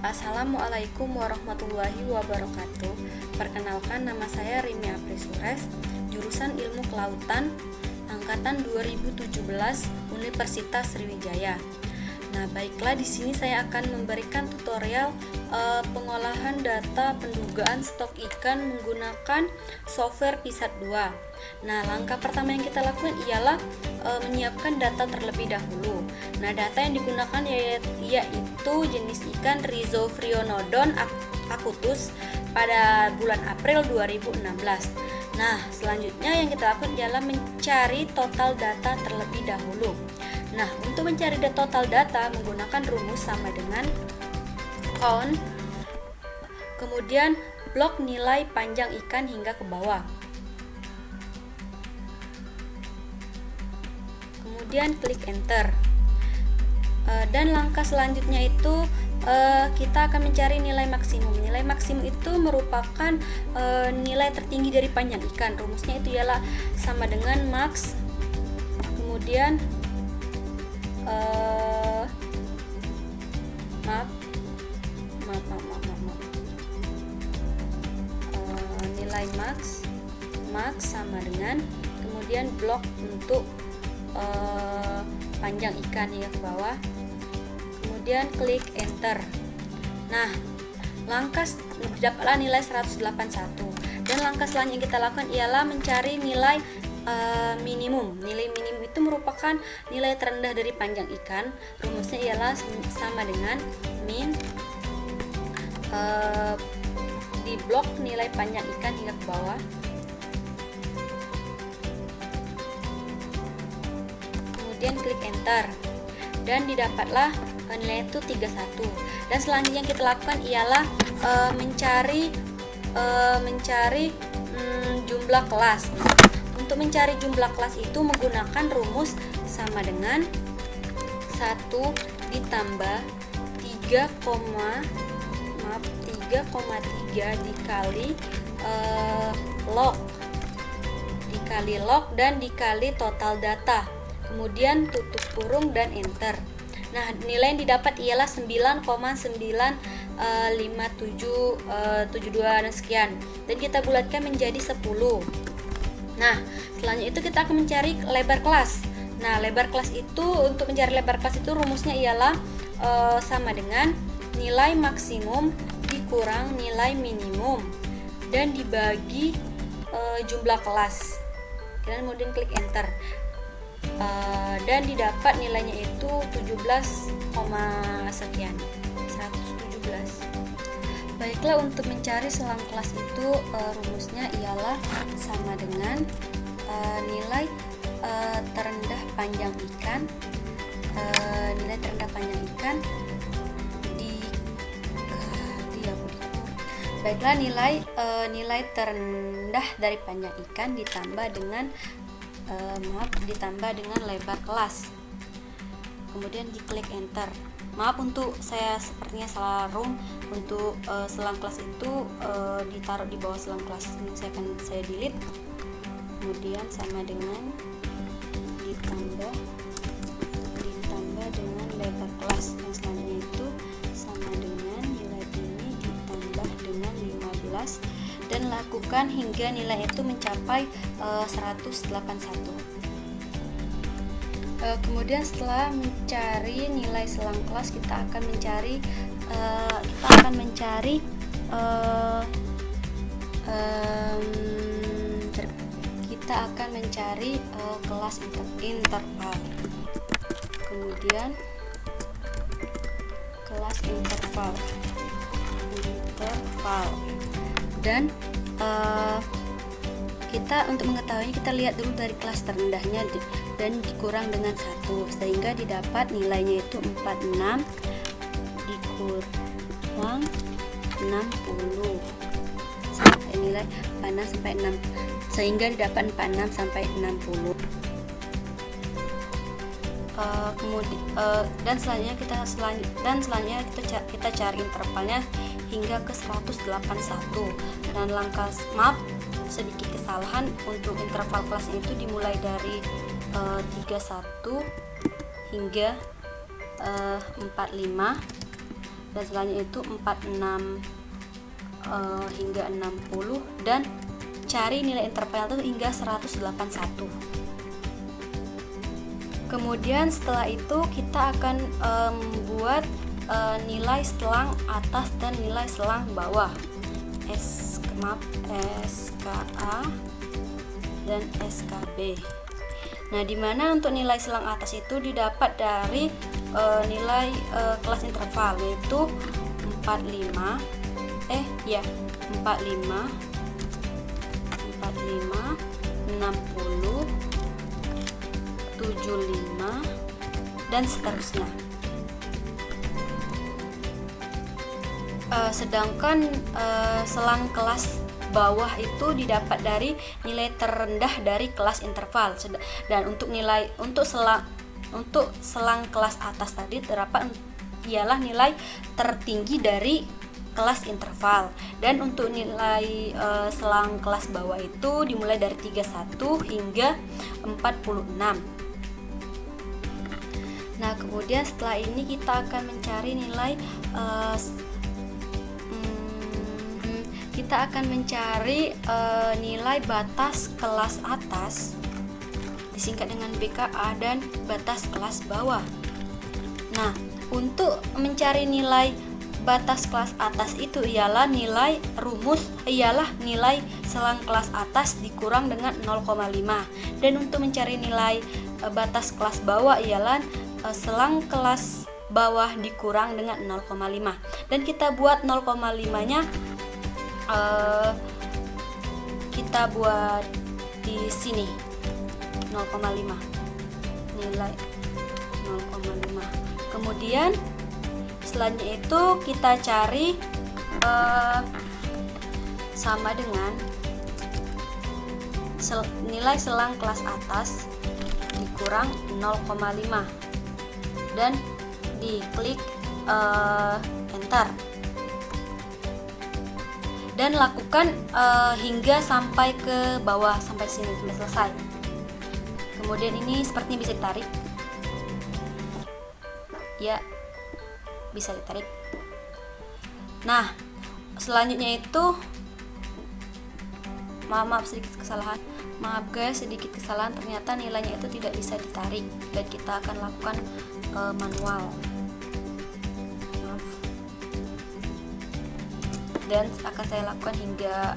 Assalamualaikum warahmatullahi wabarakatuh. Perkenalkan, nama saya Rimi Apri Sures, jurusan Ilmu Kelautan, angkatan 2017, Universitas Sriwijaya. Nah, baiklah, di sini saya akan memberikan tutorial pengolahan data pendugaan stok ikan menggunakan software PISAT2. Nah, langkah pertama yang kita lakukan ialah menyiapkan data terlebih dahulu. Nah, data yang digunakan yaitu jenis ikan Rhizophrionodon acutus pada bulan April 2016. Nah, selanjutnya yang kita lakukan ialah mencari total data terlebih dahulu. Nah, untuk mencari total data menggunakan rumus sama dengan count, kemudian blok nilai panjang ikan hingga ke bawah. Kemudian klik enter. Dan langkah selanjutnya itu kita akan mencari nilai maksimum. Nilai maksimum itu merupakan nilai tertinggi dari panjang ikan. Rumusnya itu ialah sama dengan max, kemudian nilai max sama dengan kemudian blok untuk panjang ikan ya ke bawah, kemudian klik enter. Nah, langkah didapatlah nilai 181, dan langkah selanjutnya yang kita lakukan ialah mencari nilai minimum. Nilai minimum itu merupakan nilai terendah dari panjang ikan. Rumusnya ialah sama dengan min di blok nilai panjang ikan hingga ke bawah, kemudian klik enter, dan didapatlah nilai itu 31. Dan selanjutnya yang kita lakukan ialah mencari jumlah kelas. Untuk mencari jumlah kelas itu menggunakan rumus sama dengan 1 ditambah 3,3 dikali log dan dikali total data, kemudian tutup kurung dan enter. Nah, nilai yang didapat ialah 9,95772 dan sekian, dan kita bulatkan menjadi 10. Nah, selanjutnya itu kita akan mencari lebar kelas. Nah, lebar kelas itu, untuk mencari lebar kelas itu rumusnya ialah sama dengan nilai maksimum dikurang nilai minimum dan dibagi jumlah kelas. Kemudian klik enter. Dan didapat nilainya itu 17, sekian, 117. Baiklah, untuk mencari selang kelas itu rumusnya ialah sama dengan nilai terendah panjang ikan, baiklah, nilai terendah dari panjang ikan ditambah dengan lebar kelas, kemudian diklik enter. Maaf untuk saya sepertinya salah room. Untuk selang kelas itu ditaruh di bawah selang kelas. Ini saya delete. Kemudian sama dengan ditambah dengan lebar kelas. Yang selanjutnya itu sama dengan nilai ini ditambah dengan 15, dan lakukan hingga nilai itu mencapai 181. Kemudian setelah mencari nilai selang kelas, kita akan mencari kelas interval. Kemudian kelas interval, dan kita untuk mengetahui, kita lihat dulu dari kelas terendahnya dan dikurang dengan 1, sehingga didapat nilainya itu 46 dikurang 60 sampai nilai 46 sampai 6, sehingga didapat 46 sampai 60. Dan selanjutnya kita cari intervalnya hingga ke 181. Dan sedikit kesalahan, untuk interval kelas itu dimulai dari 31 hingga 45, dan selanjutnya itu 46 hingga 60, dan cari nilai interval itu hingga 181. Kemudian setelah itu kita akan buat nilai selang atas dan nilai selang bawah, SKA dan SKB. Nah, dimana untuk nilai selang atas itu didapat dari nilai kelas interval, yaitu 45, 60, 75, dan seterusnya. Sedangkan selang kelas bawah itu didapat dari nilai terendah dari kelas interval, dan untuk selang kelas atas tadi terdapat ialah nilai tertinggi dari kelas interval, dan untuk nilai selang kelas bawah itu dimulai dari 31 hingga 46. Nah, kemudian setelah ini kita akan mencari nilai nilai batas kelas atas, disingkat dengan BKA, dan batas kelas bawah. Nah, untuk mencari nilai batas kelas atas itu ialah nilai selang kelas atas dikurang dengan 0,5, dan untuk mencari nilai batas kelas bawah ialah selang kelas bawah dikurang dengan 0,5, dan kita buat 0,5 nya kita buat di sini 0,5, nilai 0,5. Kemudian selanjutnya itu kita cari sama dengan nilai selang kelas atas dikurang 0,5, dan diklik enter, dan lakukan hingga sampai ke bawah, sampai sini, sampai selesai. Kemudian ini sepertinya bisa ditarik ya, bisa ditarik. Nah, selanjutnya itu maaf sedikit kesalahan, maaf guys, sedikit kesalahan, ternyata nilainya itu tidak bisa ditarik, dan kita akan lakukan manual, maaf, dan akan saya lakukan hingga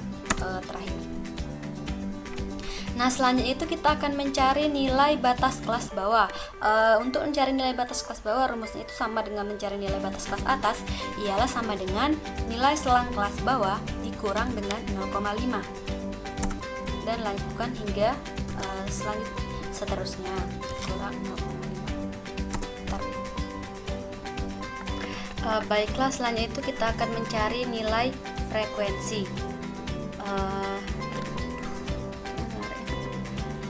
terakhir. Nah, selanjutnya itu kita akan mencari nilai batas kelas bawah. Untuk mencari nilai batas kelas bawah, rumusnya itu sama dengan mencari nilai batas kelas atas, ialah sama dengan nilai selang kelas bawah dikurang dengan 0,5, dan lakukan hingga seterusnya kurang 0,5. Baiklah, selanjutnya itu kita akan mencari nilai frekuensi.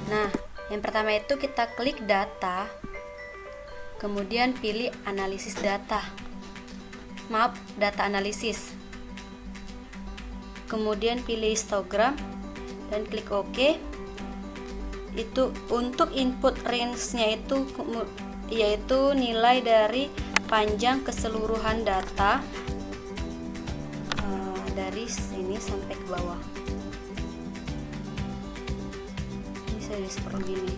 Nah, yang pertama itu kita klik data, kemudian pilih analisis data. Maaf, data analisis. Kemudian pilih histogram dan klik OK. Itu untuk input range-nya itu yaitu nilai dari panjang keseluruhan data dari sini sampai ke bawah. Jadi seperti ini.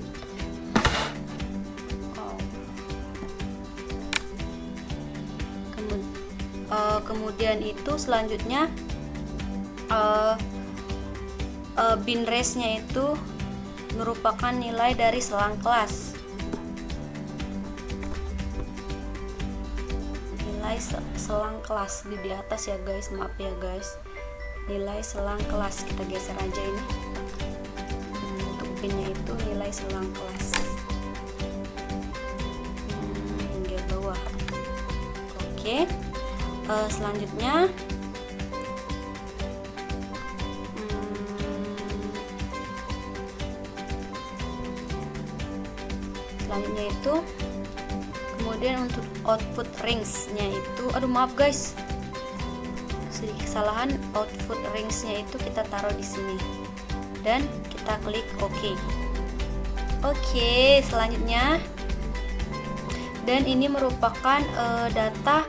Kemudian itu selanjutnya bin range-nya itu merupakan nilai dari selang kelas. Nilai selang kelas di atas ya guys, maaf ya guys. Nilai selang kelas kita geser aja ini. Pinnya itu nilai selang kelas hingga bawah. Oke. Selanjutnya itu kemudian untuk output range-nya itu, maaf guys, sedikit kesalahan, output range-nya itu kita taruh di sini dan kita klik OK. Oke, selanjutnya, dan ini merupakan data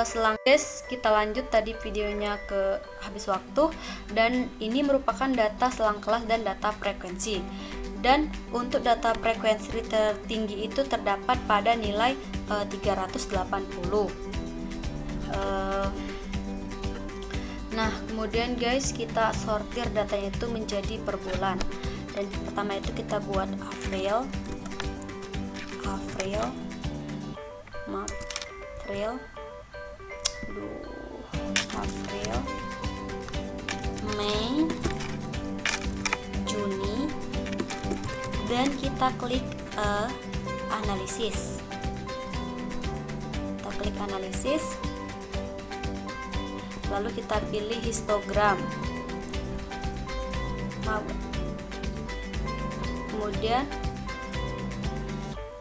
selang guys, kita lanjut tadi videonya ke habis waktu, dan ini merupakan data selang kelas dan data frekuensi. Dan untuk data frekuensi tertinggi itu terdapat pada nilai 380. Nah, kemudian guys, kita sortir datanya itu menjadi per bulan. Dan pertama itu kita buat April, Mei, Juni, dan kita klik analisis. Kita klik analisis, lalu kita pilih histogram.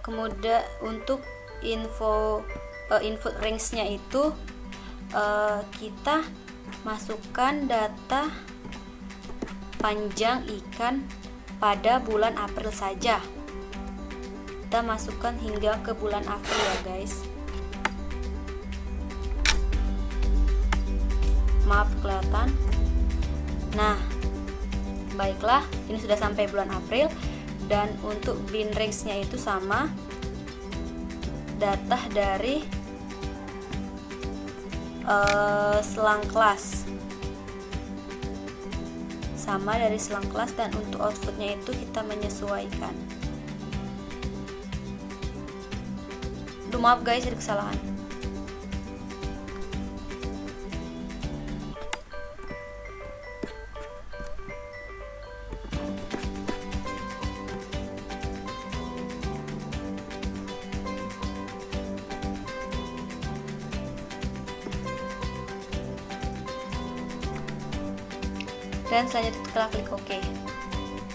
Kemudian untuk input range-nya itu kita masukkan data panjang ikan pada bulan April saja. Kita masukkan hingga ke bulan April ya guys. Maaf kelihatan. Nah, baiklah, ini sudah sampai bulan April. Dan untuk bin range-nya itu sama, data dari selang kelas, sama dari selang kelas, dan untuk outputnya itu kita menyesuaikan. Maaf guys, ada kesalahan. Dan selanjutnya kita klik OK.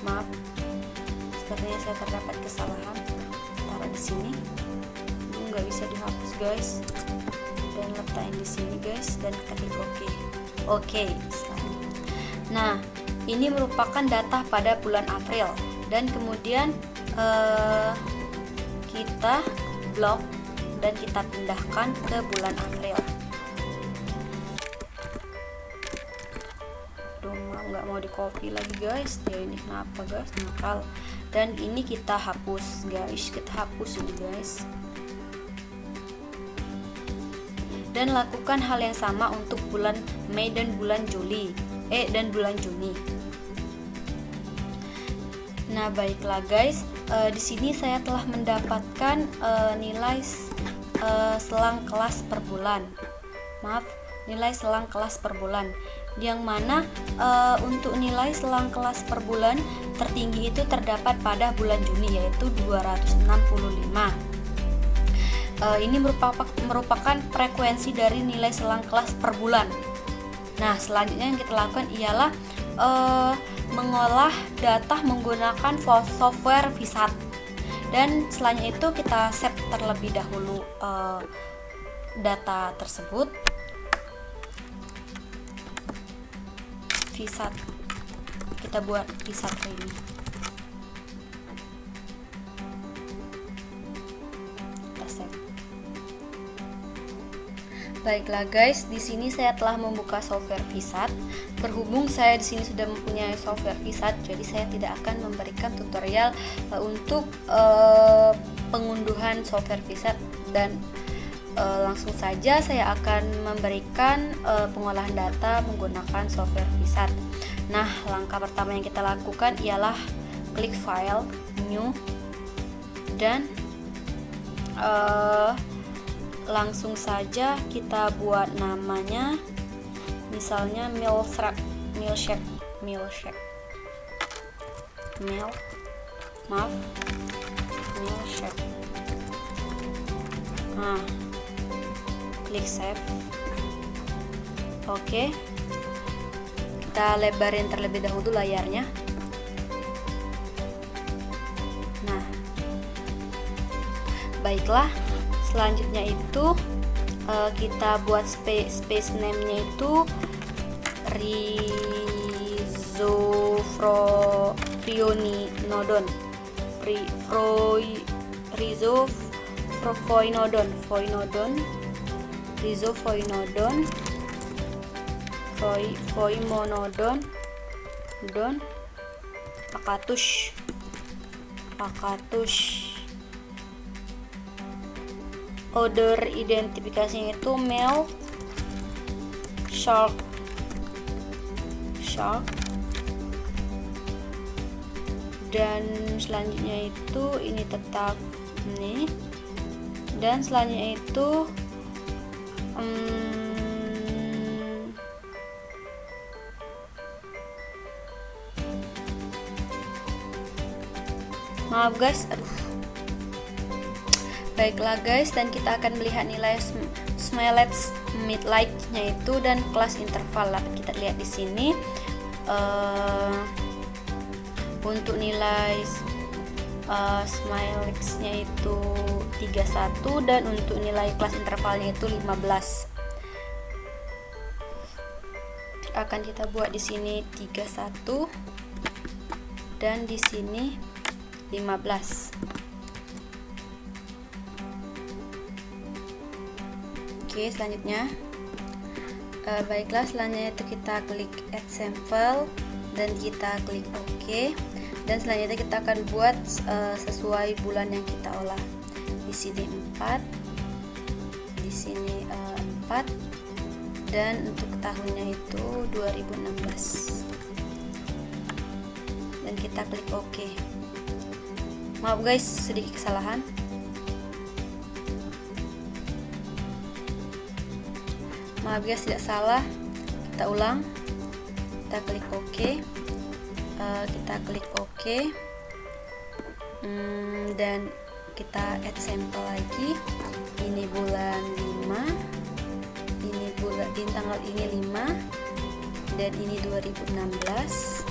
Maaf, sepertinya saya terdapat kesalahan. Taruh di sini, nggak bisa dihapus guys. Dan letakkan di sini guys, dan kita klik OK. Oke. Nah, ini merupakan data pada bulan April. Dan kemudian kita blok dan kita pindahkan ke bulan April. Nggak mau di copy lagi guys, ya ini kenapa guys, nakal. Dan ini kita hapus guys, kita hapus ini guys. Dan lakukan hal yang sama untuk bulan Mei dan bulan Juni. Nah, baiklah guys, di sini saya telah mendapatkan nilai selang kelas per bulan. Maaf, nilai selang kelas per bulan, yang mana untuk nilai selang kelas per bulan tertinggi itu terdapat pada bulan Juni, yaitu 265. Ini merupakan frekuensi dari nilai selang kelas per bulan. Nah, selanjutnya yang kita lakukan ialah mengolah data menggunakan software VSAT. Dan selanjutnya itu kita save terlebih dahulu data tersebut. VSAT, kita buat VSAT ini. Kita save. Baiklah guys, di sini saya telah membuka software VSAT. Berhubung saya di sini sudah mempunyai software VSAT, jadi saya tidak akan memberikan tutorial untuk pengunduhan software VSAT, dan langsung saja saya akan memberikan pengolahan data menggunakan software VSAT. Nah, langkah pertama yang kita lakukan ialah klik file, new, dan langsung saja kita buat namanya, misalnya milkshake. Nah, klik save. Oke, kita lebarin terlebih dahulu layarnya. Nah, baiklah, selanjutnya itu kita buat space name-nya itu Rhizophrionodon. Rhizophoinodon, Phoemonodon, Paccatus. Odor identifikasinya itu male shark, dan selanjutnya itu ini tetap ini, dan selanjutnya itu maaf guys, baiklah guys, dan kita akan melihat nilai Smilex midlight-nya itu dan kelas interval. Kita lihat di sini untuk nilai Smilex-nya itu 31 dan untuk nilai kelas intervalnya itu 15. Akan kita buat di sini 31 dan di sini 15. Oke, selanjutnya baiklah, selanjutnya itu kita klik add sample dan kita klik OK, dan selanjutnya kita akan buat sesuai bulan yang kita olah. Di sini 4, di sini 4, dan untuk tahunnya itu 2016, dan kita klik OK. Maaf guys, sedikit kesalahan. Maaf guys, tidak salah. Kita ulang. Kita klik OK. Kita klik OK. Dan kita add sample lagi. Ini bulan 5. Ini bulan tanggal ini 5. Dan ini 2016.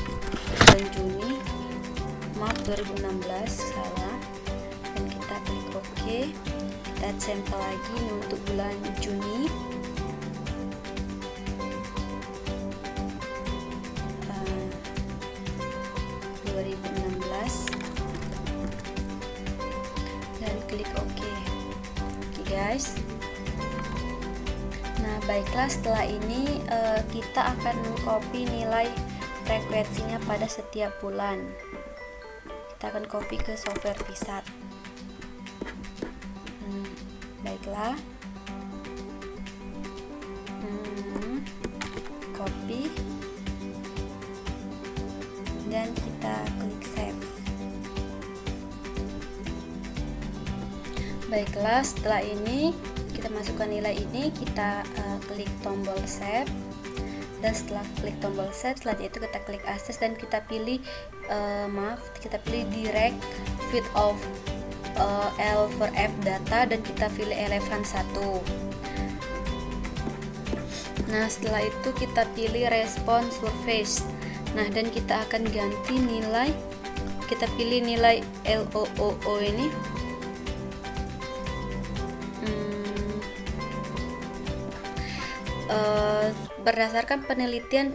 Bulan Juni. Maaf, 2016 salah. Dan kita klik OK. Kita add sample lagi untuk bulan Juni. 2016 dan klik OK. Oke guys. Nah baiklah, setelah ini kita akan mengcopy nilai frekuensinya pada setiap bulan. Kita akan copy ke software Vsat. Baiklah, copy dan kita klik save. Baiklah, setelah ini kita masukkan nilai ini, kita klik tombol save, dan setelah klik tombol save, selanjutnya itu kita klik access dan kita pilih kita pilih direct feed of L4F data dan kita pilih elefant 1. Nah setelah itu kita pilih response surface. Nah dan kita akan ganti nilai, kita pilih nilai LOOO ini berdasarkan penelitian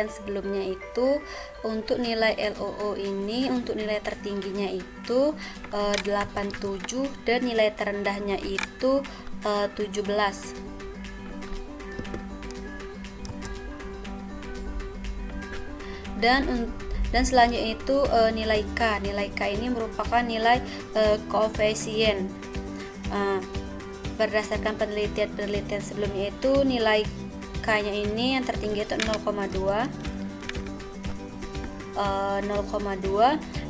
sebelumnya itu untuk nilai LOO ini, untuk nilai tertingginya itu 87 dan nilai terendahnya itu 17. Dan selanjutnya itu nilai K. Nilai K ini merupakan nilai koefisien. Berdasarkan penelitian sebelumnya itu nilai K-nya ini yang tertinggi itu 0,2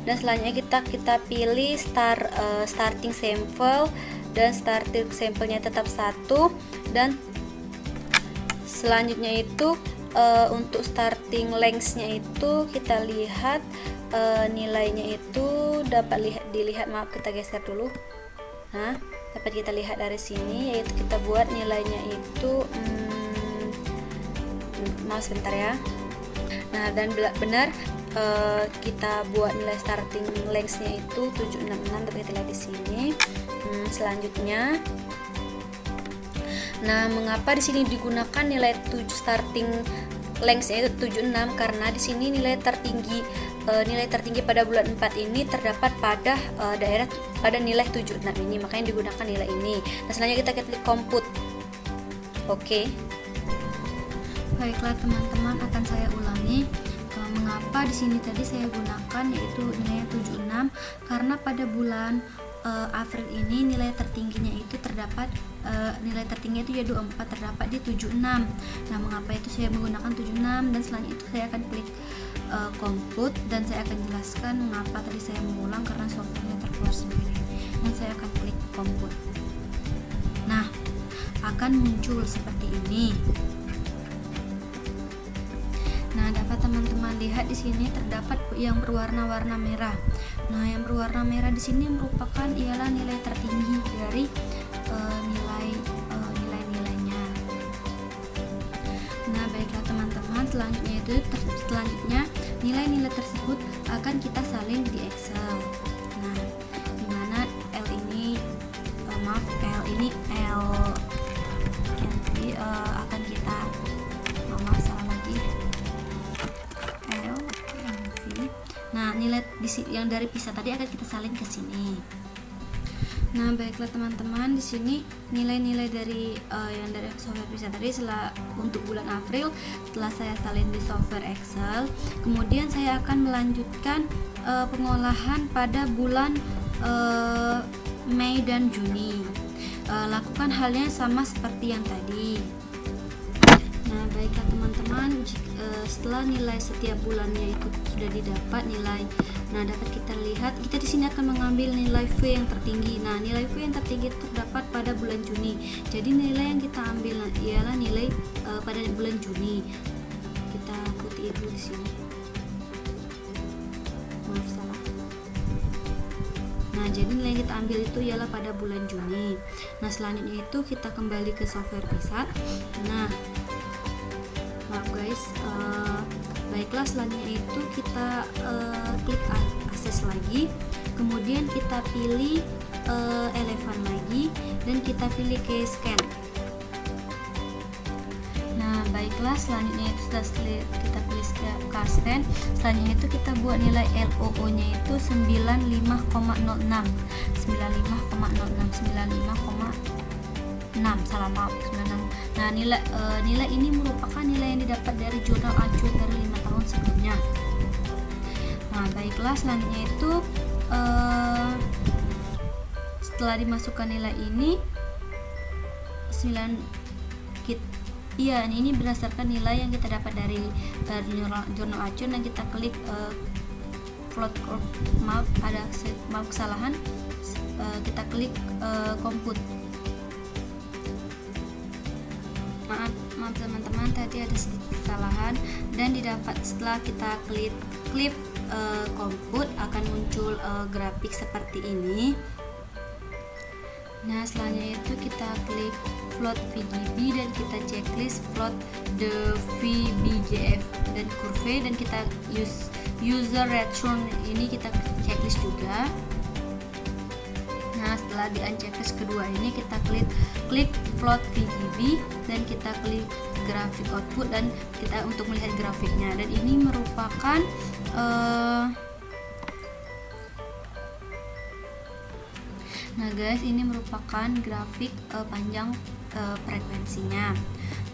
dan selanjutnya kita pilih starting sample dan starting sampelnya tetap 1, dan selanjutnya itu untuk starting length-nya itu kita lihat nilainya itu dapat dilihat, maaf kita geser dulu. Nah, dapat kita lihat dari sini, yaitu kita buat nilainya itu maaf sebentar ya. Nah, dan benar kita buat nilai starting length-nya itu 766, dapat kita lihat di sini. Selanjutnya, nah mengapa di sini digunakan nilai starting length-nya itu 76? Karena di sini nilai tertinggi pada bulan 4 ini terdapat pada daerah pada nilai 76 ini, makanya digunakan nilai ini. Nah selanjutnya kita klik compute. Oke. Baiklah teman-teman, akan saya ulangi mengapa di sini tadi saya gunakan yaitu nilainya 76, karena pada bulan April ini nilai tertingginya itu terdapat nilai tertinggi itu ya 24 terdapat di 76. Nah, mengapa itu saya menggunakan 76, dan selanjutnya itu saya akan klik compute, dan saya akan jelaskan mengapa tadi saya mengulang karena softwarenya terkeluar sendiri. Dan saya akan klik compute. Nah, akan muncul seperti ini. Nah, dapat teman-teman lihat di sini terdapat yang berwarna-warna merah. Nah, yang berwarna merah di sini merupakan ialah nilai tertinggi dari nilainya. Nah, baiklah teman-teman, selanjutnya nilai-nilai tersebut akan kita salin di Excel. Nah, dimana L ini nanti akan kita salah lagi L. Nah, nilai yang dari PISA tadi akan kita salin ke sini. Nah, baiklah teman-teman, di sini nilai-nilai dari yang dari software PISA tadi untuk bulan April setelah saya salin di software Excel, kemudian saya akan melanjutkan pengolahan pada bulan Mei dan Juni. Lakukan halnya sama seperti yang tadi. Nah, baiklah teman-teman, setelah nilai setiap bulannya itu sudah didapat nilai. Nah, dapat kita lihat, kita di sini akan mengambil nilai V yang tertinggi. Nah, nilai V yang tertinggi terdapat pada bulan Juni. Jadi nilai yang kita ambil ialah nilai pada bulan Juni. Kita putih itu di sini. Maaf, salah. Nah, jadi nilai yang kita ambil itu ialah pada bulan Juni. Nah, selanjutnya itu kita kembali ke software PISA. Nah, maaf guys, baiklah, selanjutnya itu kita klik akses lagi, kemudian kita pilih Eleven lagi, dan kita pilih ke scan. Nah, baiklah, selanjutnya itu setelah kita pilih ke scan, selanjutnya itu kita buat nilai LOO nya itu 95,06 salah, maaf, 96. Nah, nilai ini merupakan nilai yang didapat dari jurnal acuan dari 5 tahun sebelumnya. Nah, baiklah, selanjutnya itu setelah dimasukkan nilai ini ini berdasarkan nilai yang kita dapat dari jurnal acuan, dan kita klik kesalahan, kita klik compute. Maaf teman-teman, tadi ada sedikit kesalahan, dan didapat setelah kita klik compute akan muncul grafik seperti ini. Nah, selanjutnya itu kita klik plot VGB, dan kita checklist plot the VBGF dan curve, dan kita user return ini kita checklist juga. Nah, setelah di unchecklist kedua ini kita klik plot VGB, dan kita klik grafik output, dan kita untuk melihat grafiknya, dan ini merupakan nah guys, ini merupakan grafik panjang frekuensinya.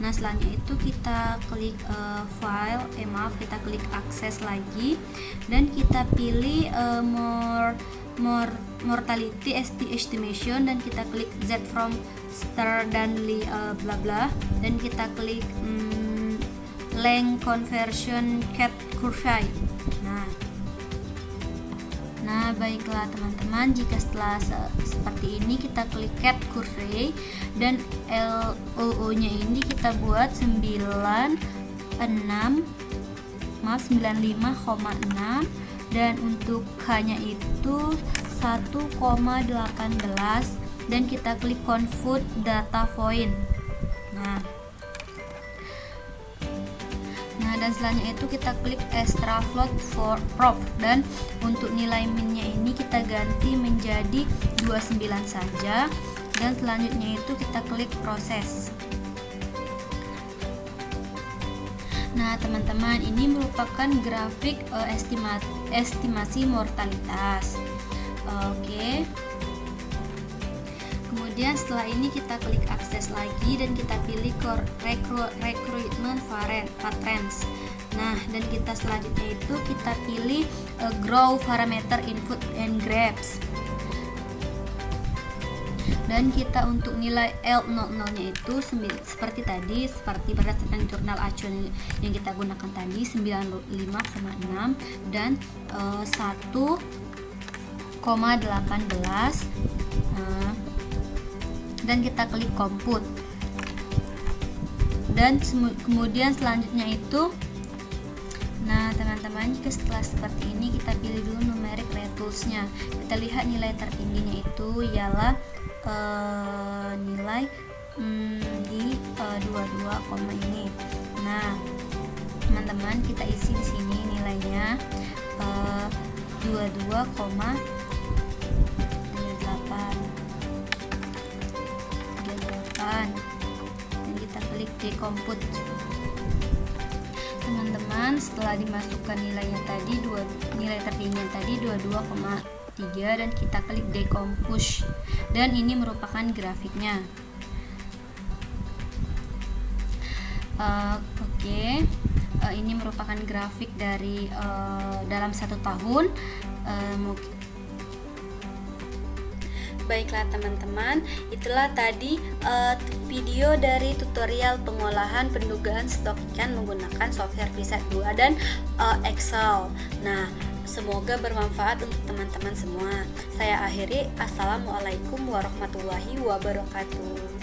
Nah, selanjutnya itu kita klik file, kita klik akses lagi, dan kita pilih mortality estimation, dan kita klik Z from star dan bla bla, dan kita klik length conversion cat curve. Nah, baiklah teman-teman, jika setelah seperti ini kita klik cat curve, dan LOO nya ini kita buat 95,6, dan untuk K nya itu 1,18, dan kita klik convert data point. Dan selanjutnya itu kita klik extra float for prof, dan untuk nilai min-nya ini kita ganti menjadi 29 saja, dan selanjutnya itu kita klik proses. Nah, teman-teman, ini merupakan grafik estimasi mortalitas. Oke. Kemudian Kemudian setelah ini kita klik akses lagi dan kita pilih recruitment patterns. Nah, dan kita selanjutnya itu kita pilih grow parameter input and grabs. Dan kita untuk nilai L00 nya itu seperti tadi, seperti berdasarkan jurnal acuan yang kita gunakan tadi 95,6 dan 1,18. Dan kita klik compute. Dan kemudian selanjutnya itu, nah teman-teman, jika setelah seperti ini kita pilih dulu numeric tools-nya. Kita lihat nilai tertingginya itu ialah nilai di 22, ini. Nah, teman-teman, kita isi di sini nilainya 22,38 dan kita klik decompute. Teman-teman, setelah dimasukkan nilainya tadi, nilai tertingginya tadi 22,3 dan kita klik decompose, dan ini merupakan grafiknya. Ini merupakan grafik dari dalam 1 tahun. Baiklah teman-teman, itulah tadi video dari tutorial pengolahan pendugaan stok ikan menggunakan software Visat 2 dan Excel. Nah, semoga bermanfaat untuk teman-teman semua. Saya akhiri, Assalamualaikum warahmatullahi wabarakatuh.